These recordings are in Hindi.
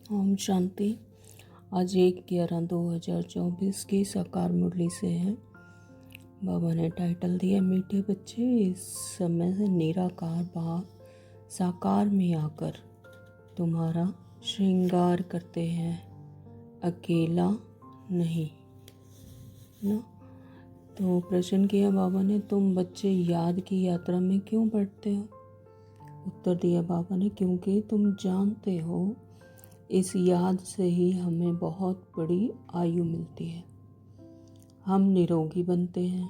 ओम शांति। आज 1/11/2024 की साकार मुरली से है। बाबा ने टाइटल दिया, मीठे बच्चे इस समय से निराकार भाव साकार में आकर तुम्हारा श्रृंगार करते हैं, अकेला नहीं ना। तो प्रश्न किया बाबा ने, तुम बच्चे याद की यात्रा में क्यों बढ़ते हो? उत्तर दिया बाबा ने, क्योंकि तुम जानते हो इस याद से ही हमें बहुत बड़ी आयु मिलती है, हम निरोगी बनते हैं।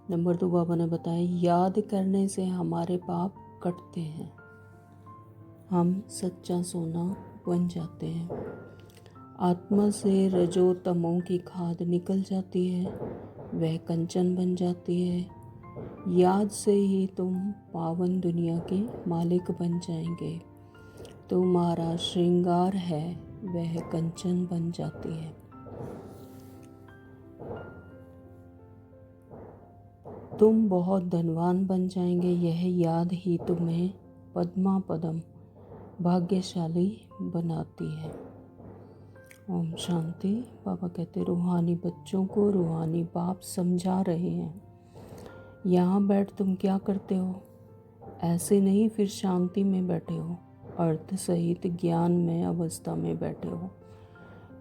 नंबर 2 बाबा ने बताया, याद करने से हमारे पाप कटते हैं, हम सच्चा सोना बन जाते हैं। आत्मा से रजो तमो की खाद निकल जाती है, वह कंचन बन जाती है। याद से ही तुम पावन दुनिया के मालिक बन जाएंगे। तुम्हारा श्रृंगार है वह कंचन बन जाती है। तुम बहुत धनवान बन जाएंगे, यह याद ही तुम्हें पद्मा पदम भाग्यशाली बनाती है। ओम शांति। बाबा कहते, रूहानी बच्चों को रूहानी बाप समझा रहे हैं। यहाँ बैठ तुम क्या करते हो? ऐसे नहीं फिर शांति में बैठे हो, अर्थ सहित ज्ञान में अवस्था में बैठे हो।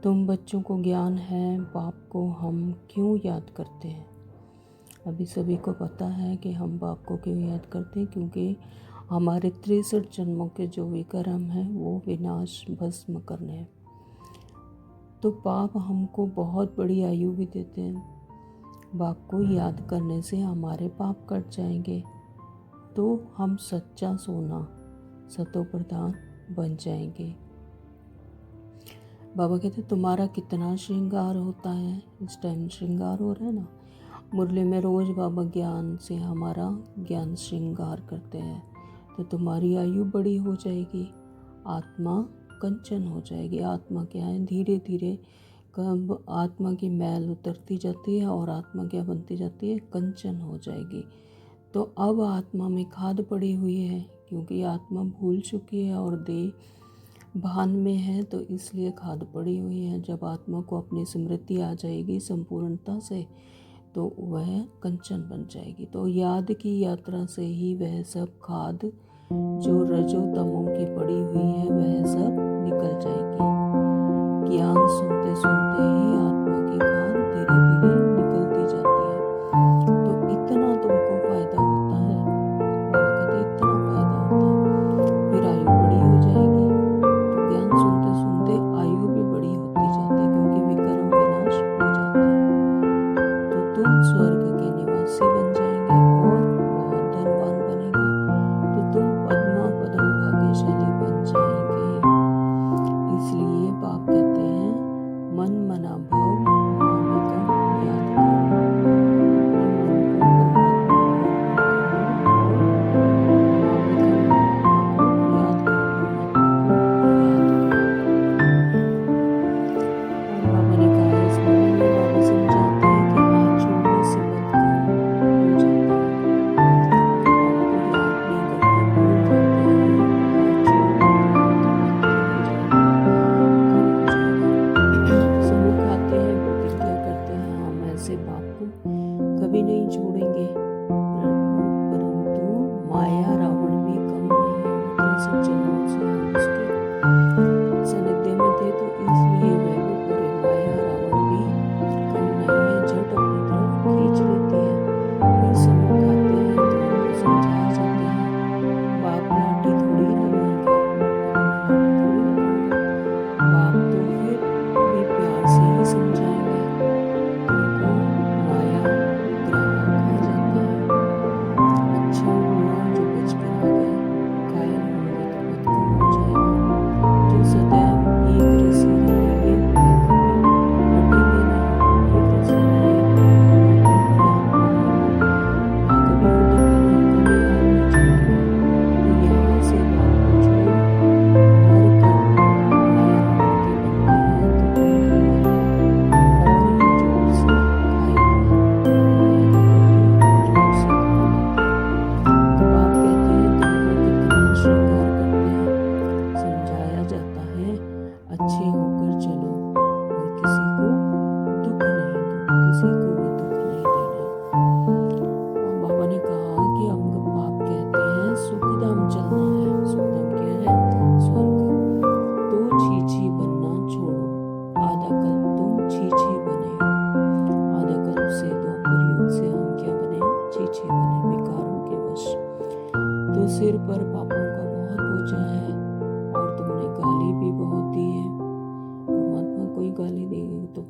तुम बच्चों को ज्ञान है, बाप को हम क्यों याद करते हैं? अभी सभी को पता है कि हम बाप को क्यों याद करते हैं, क्योंकि हमारे 63 जन्मों के जो भी कर्म हैं वो विनाश भस्म करने हैं। तो बाप हमको बहुत बड़ी आयु भी देते हैं। बाप को याद करने से हमारे पाप कट जाएंगे, तो हम सच्चा सोना सतो प्रधान बन जाएंगे। बाबा कहते, तुम्हारा कितना श्रृंगार होता है? इस टाइम श्रृंगार हो रहा है ना। मुरली में रोज बाबा ज्ञान से हमारा ज्ञान श्रृंगार करते हैं, तो तुम्हारी आयु बड़ी हो जाएगी, आत्मा कंचन हो जाएगी। आत्मा क्या है? धीरे धीरे कब आत्मा की मैल उतरती जाती है और आत्मा क्या बनती जाती है? कंचन हो जाएगी। तो अब आत्मा में खाद पड़ी हुई है, क्योंकि आत्मा भूल चुकी है और देह भान में है, तो इसलिए खाद पड़ी हुई है। जब आत्मा को अपनी स्मृति आ जाएगी संपूर्णता से, तो वह कंचन बन जाएगी। तो याद की यात्रा से ही वह सब खाद जो रजो तमो की पड़ी हुई है वह सब निकल जाएगी। ज्ञान सुनते सुनते ही आत्मा की खाद धीरे धीरे निकलती जाती है। तो इतना तुमको फायदा होता है। बाबा कहते, इतना फायदा होता है, फिर आयु बड़ी हो जाएगी। तो ज्ञान सुनते सुनते आयु भी बड़ी होती जाती है, क्योंकि विकर्म विनाश हो जाते हैं। तो तुम स्वर्ग के निवासी बन जाएंगे और बहुत धनवान बनेंगे। तो तुम पद्मा पदम भाग्यशाली बन जाएंगे।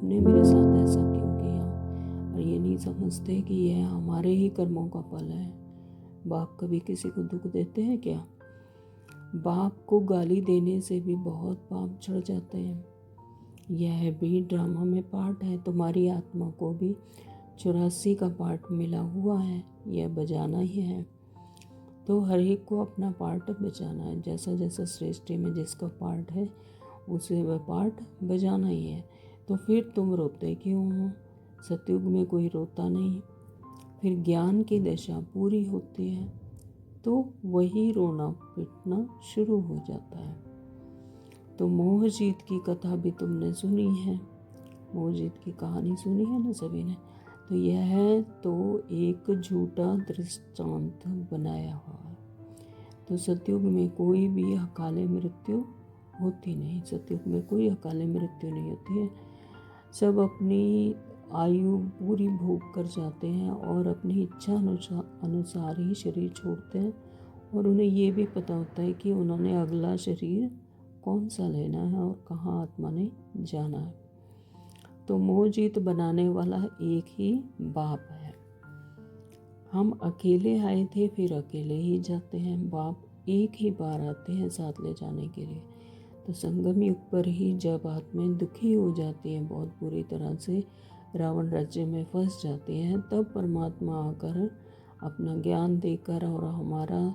तुमने मेरे साथ ऐसा क्यों किया। और ये नहीं समझते कि यह हमारे ही कर्मों का फल है। बाप कभी किसी को दुख देते हैं क्या? बाप को गाली देने से भी बहुत पाप चढ़ जाते हैं। यह भी ड्रामा में पार्ट है। तुम्हारी आत्मा को भी 84 का पार्ट मिला हुआ है, यह बजाना ही है। तो हर एक को अपना पार्ट बजाना है। जैसा जैसा सृष्टि में जिसका पार्ट है उसे वह पार्ट बजाना ही है। तो फिर तुम रोते क्यों हो? सतयुग में कोई रोता नहीं। फिर ज्ञान की दशा पूरी होती है तो वही रोना पिटना शुरू हो जाता है। तो मोहजीत की कथा भी तुमने सुनी है, मोहजीत की कहानी सुनी है ना सभी ने। तो यह तो एक झूठा दृष्टांत बनाया हुआ है। तो सतयुग में कोई भी अकाले मृत्यु होती नहीं। सतयुग में कोई अकाले मृत्यु नहीं होती है। सब अपनी आयु पूरी भोग कर जाते हैं और अपनी इच्छा अनुसार ही शरीर छोड़ते हैं। और उन्हें ये भी पता होता है कि उन्होंने अगला शरीर कौन सा लेना है और कहाँ आत्मा ने जाना है। तो मोहजीत बनाने वाला एक ही बाप है। हम अकेले आए थे फिर अकेले ही जाते हैं। बाप एक ही बार आते हैं साथ ले जाने के लिए। तो संगम युग पर ही जब आत्माएं दुखी हो जाती हैं, बहुत बुरी तरह से रावण राज्य में फंस जाती हैं, तब परमात्मा आकर अपना ज्ञान देकर और हमारा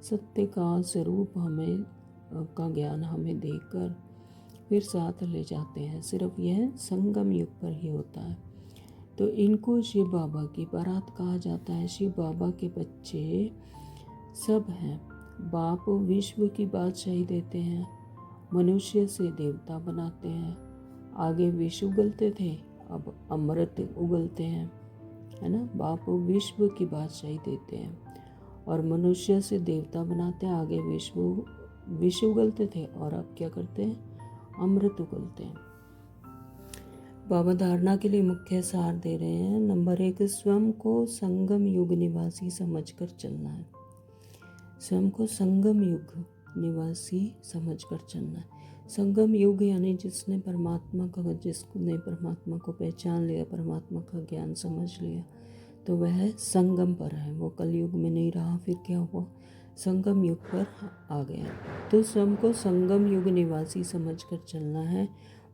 सत्य का स्वरूप हमें का ज्ञान हमें देकर फिर साथ ले जाते हैं। सिर्फ यह संगम युग पर ही होता है। तो इनको शिव बाबा की बारात कहा जाता है। शिव बाबा के बच्चे सब हैं। बाप विश्व की बादशाही देते हैं, मनुष्य से देवता बनाते हैं। आगे विष उगलते थे, अब अमृत उगलते हैं, है ना। बाप विश्व की बादशाही देते हैं और मनुष्य से देवता बनाते हैं। आगे विष उगलते थे और अब क्या करते हैं, अमृत उगलते हैं। बाबा धारणा के लिए मुख्य सार दे रहे हैं। नंबर 1, स्वयं को संगम युग निवासी समझकर चलना है। स्वयं को संगम युग निवासी समझकर चलना है। संगम युग यानी जिसने परमात्मा को पहचान लिया, परमात्मा का ज्ञान समझ लिया, तो वह संगम पर है। वो कलयुग में नहीं रहा, फिर क्या हुआ, संगम युग पर आ गया। तो स्वयं को संगम युग निवासी समझकर चलना है।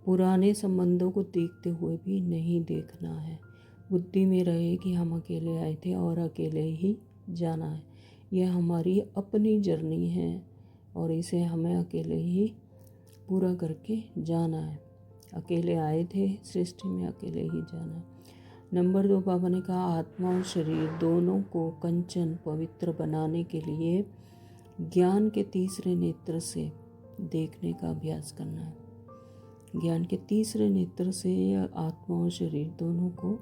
पुराने संबंधों को देखते हुए भी नहीं देखना है। बुद्धि में रहे कि हम अकेले आए थे और अकेले ही जाना है। यह हमारी अपनी जर्नी है और इसे हमें अकेले ही पूरा करके जाना है। अकेले आए थे, सृष्टि में अकेले ही जाना है। नंबर 2, बाबा ने कहा आत्मा और शरीर दोनों को कंचन पवित्र बनाने के लिए ज्ञान के तीसरे नेत्र से देखने का अभ्यास करना है। ज्ञान के तीसरे नेत्र से आत्मा और शरीर दोनों को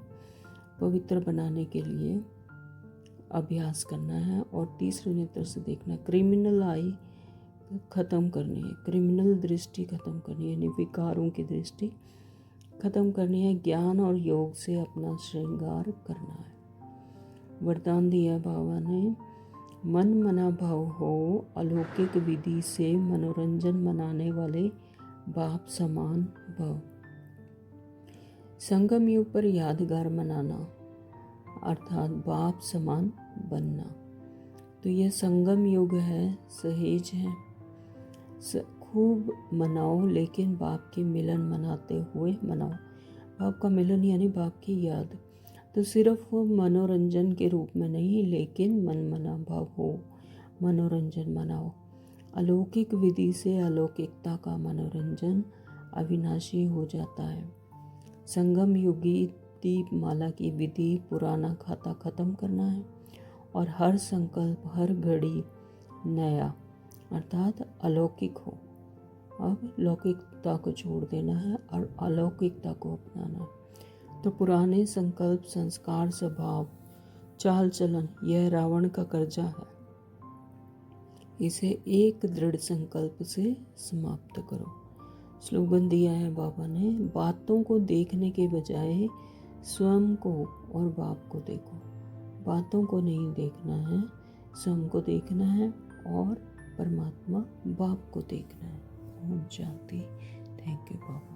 पवित्र बनाने के लिए अभ्यास करना है और तीसरे नेत्र से देखना। क्रिमिनल आई खत्म करनी है, क्रिमिनल दृष्टि खत्म करनी है, यानी विकारों की दृष्टि खत्म करनी है। ज्ञान और योग से अपना श्रृंगार करना है। वरदान दिया बाबा ने, मन मना भाव हो, अलौकिक विधि से मनोरंजन मनाने वाले बाप समान भव। संगम युग पर यादगार मनाना अर्थात बाप समान बनना। तो यह संगम युग है, सहेज है। खूब मनाओ, लेकिन बाप के मिलन मनाते हुए मनाओ। बाप का मिलन यानी बाप की याद। तो सिर्फ मनोरंजन के रूप में नहीं, लेकिन मन मना भाव हो, मनोरंजन मनाओ। अलौकिक विधि से अलौकिकता का मनोरंजन अविनाशी हो जाता है। संगम युगी दीपमाला की विधि पुराना खाता खत्म करना है और हर संकल्प हर घड़ी नया अर्थात अलौकिक हो। अब लौकिकता को छोड़ देना है और अलौकिकता को अपनाना है। तो पुराने संकल्प, संस्कार, स्वभाव, चाल चलन, यह रावण का कर्जा है। इसे एक दृढ़ संकल्प से समाप्त करो। स्लोगन दिया है बाबा ने, बातों को देखने के बजाय स्वयं को और बाप को देखो। बातों को नहीं देखना है, स्वयं को देखना है और परमात्मा बाप को देखना है। Om Shanti. Thank you Baba.